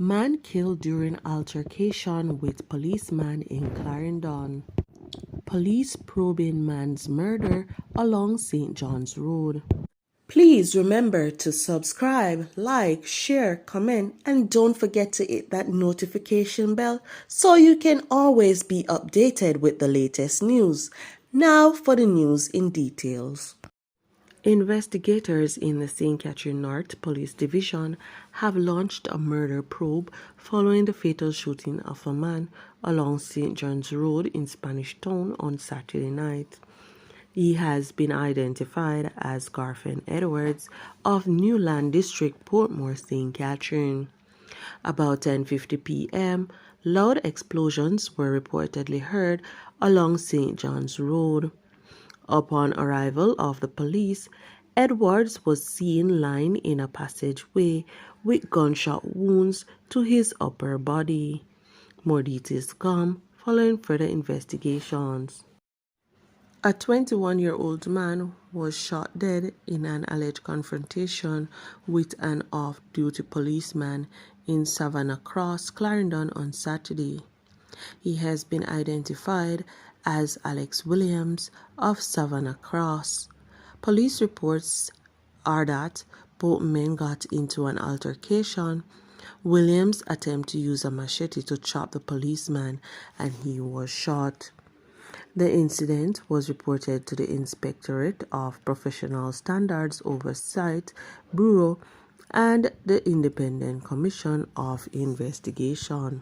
Man killed during altercation with policeman in Clarendon. Police probing man's murder along St. John's Road. Please remember to subscribe, like, share, comment, and don't forget to hit that notification bell so you can always be updated with the latest news. Now for the news in details. Investigators in the St. Catherine North Police Division have launched a murder probe following the fatal shooting of a man along St. John's Road in Spanish Town on Saturday night. He has been identified as Garfen Edwards of Newland District, Portmore, St. Catherine. About 10:50 p.m., loud explosions were reportedly heard along St. John's Road. Upon arrival of the police, Edwards was seen lying in a passageway with gunshot wounds to his upper body. More details come following further investigations. A 21-year-old man was shot dead in an alleged confrontation with an off-duty policeman in Savannah Cross, Clarendon on Saturday. He has been identified as Alex Williams of Savannah Cross. Police reports are that both men got into an altercation. Williams attempted to use a machete to chop the policeman and he was shot. The incident was reported to the Inspectorate of Professional Standards Oversight Bureau and the Independent Commission of Investigation.